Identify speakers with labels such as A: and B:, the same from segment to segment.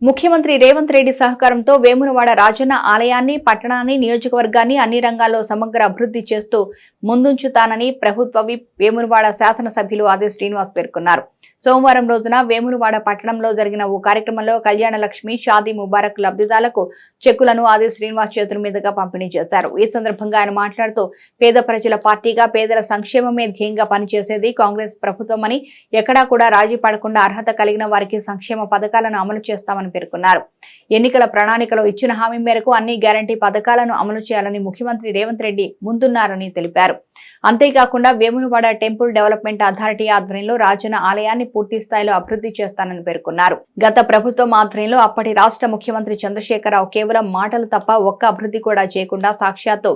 A: ముఖ్యమంత్రి రేవంత్ రెడ్డి సహకారంతో వేములవాడ రాజన్న ఆలయాన్ని, పట్టణాన్ని, నియోజకవర్గాన్ని అన్ని రంగాల్లో సమగ్ర అభివృద్ధి చేస్తూ ముందుంచుతానని ప్రభుత్వ విప్ వేములవాడ శాసనసభ్యులు ఆది శ్రీనివాస్ పేర్కొన్నారు. సోమవారం రోజున వేములవాడ పట్టణంలో జరిగిన ఓ కార్యక్రమంలో కళ్యాణ లక్ష్మి, షాదీ ముబారక్ లబ్ధిదారులకు చెక్కులను ఆది శ్రీనివాస్ చేతుల మీదుగా పంపిణీ చేశారు. ఈ సందర్భంగా ఆయన మాట్లాడుతూ పేద ప్రజల పార్టీగా పేదల సంక్షేమమే ధ్యేయంగా పనిచేసేది కాంగ్రెస్ ప్రభుత్వమని, ఎక్కడా కూడా రాజీ పడకుండా అర్హత కలిగిన వారికి సంక్షేమ పథకాలను అమలు చేస్తామని పేర్కొన్నారు. ఎన్నికల ప్రణాళికలో ఇచ్చిన హామీ మేరకు అన్ని గ్యారంటీ పథకాలను అమలు చేయాలని ముఖ్యమంత్రి రేవంత్ రెడ్డి ముందున్నారని తెలిపారు. అంతేకాకుండా వేములవాడ టెంపుల్ డెవలప్మెంట్ అథారిటీ ఆధ్వర్యంలో రాజన్న ఆలయాన్ని పూర్తి స్థాయిలో అభివృద్ధి చేస్తానని పేర్కొన్నారు. గత ప్రభుత్వం ఆధ్వర్యంలో అప్పటి రాష్ట్ర ముఖ్యమంత్రి చంద్రశేఖరరావు కేవలం మాటలు తప్ప ఒక్క అభివృద్ధి కూడా చేయకుండా సాక్షాత్తు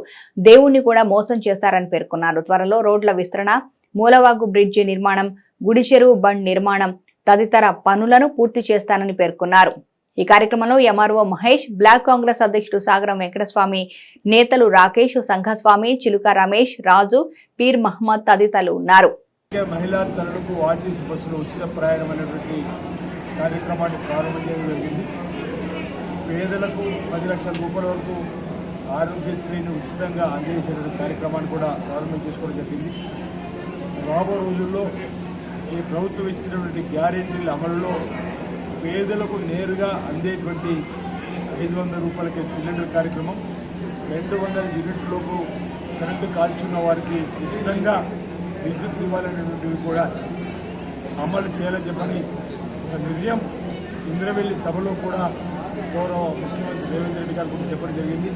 A: దేవుణ్ణి కూడా మోసం చేశారని పేర్కొన్నారు. త్వరలో రోడ్ల విస్తరణ, మూలవాగు బ్రిడ్జి నిర్మాణం, గుడి చెరువు బండ్ నిర్మాణం తదితర పనులను పూర్తి చేస్తానని పేర్కొన్నారు. ఈ కార్యక్రమంలో ఎంఆర్ఓ మహేష్, బ్లాక్ కాంగ్రెస్ అధ్యక్షుడు సాగరం వెంకటస్వామి, నేతలు రాకేష్, సంఘస్వామి, చిలుక రమేష్, రాజు, పీర్ మహమ్మద్ తదితరులు ఉన్నారు.
B: మహిళా తల్లులకు ఆర్టీసీ బస్సులో ఉచిత ప్రయాణం అనేటువంటి కార్యక్రమాన్ని ప్రారంభించడం జరిగింది. పేదలకు 10 లక్షల రూపాయల వరకు ఆరోగ్యశ్రీని ఉచితంగా అందజేసేటువంటి కార్యక్రమాన్ని కూడా ప్రారంభం చేసుకోవడం జరిగింది. రాబో రోజుల్లో ఈ ప్రభుత్వం ఇచ్చినటువంటి గ్యారెంటీల అమలులో పేదలకు నేరుగా అందేటువంటి 500 రూపాయలకి సిలిండర్ కార్యక్రమం, 200 యూనిట్లకు కరెంటు కాల్చున్న వారికి ఉచితంగా విద్యుత్ ఇవ్వాలనేటువంటివి కూడా అమలు చేయాలని చెప్పని ఒక నిర్ణయం ఇంద్రవెల్లి సభలో కూడా గౌరవ ముఖ్యమంత్రి రేవంత్ రెడ్డి గారు కూడా చెప్పడం జరిగింది.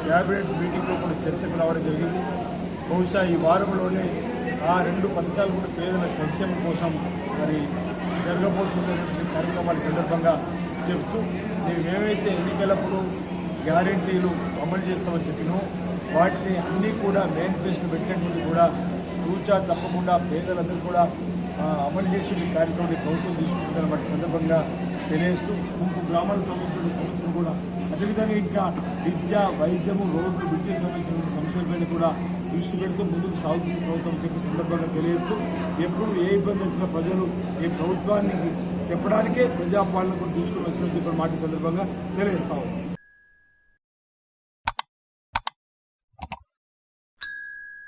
B: క్యాబినెట్ మీటింగ్లో కూడా చర్చకు రావడం జరిగింది. బహుశా ఈ వారంలోనే ఆ 2 పథకాలు కూడా పేదల సంక్షేమం కోసం మరి జరగబోతున్నటువంటి కార్యక్రమాల సందర్భంగా చెప్తూ మేమేమైతే ఎన్నికలప్పుడు గ్యారెంటీలు అమలు చేస్తామని చెప్పినో వాటిని అన్నీ కూడా మేనిఫెస్టో పెట్టినటువంటి కూడా తూచా తప్పకుండా పేదలందరూ కూడా అమలు చేసే కార్యక్రమాన్ని ప్రభుత్వం తీసుకుంటున్న వాటి సందర్భంగా తెలియజేస్తూ ముంపు గ్రామాలకు సంబంధించిన సమస్యలు కూడా అదేవిధంగా ఇంకా విద్య, వైద్యము, రోడ్లు, విద్యుత్ సంబంధించిన సమస్యలపైన కూడా దృష్టి పెడుతూ ముందుకు సాగుతున్న ప్రభుత్వం చెప్పే సందర్భంగా తెలియజేస్తూ ఎప్పుడు ఏ ఇబ్బంది వచ్చినా ప్రజలు ఈ ప్రభుత్వాన్ని చెప్పడానికే ప్రజాపాలన కూడా తీసుకుని వచ్చిన చెప్పిన మాట సందర్భంగా తెలియజేస్తాము.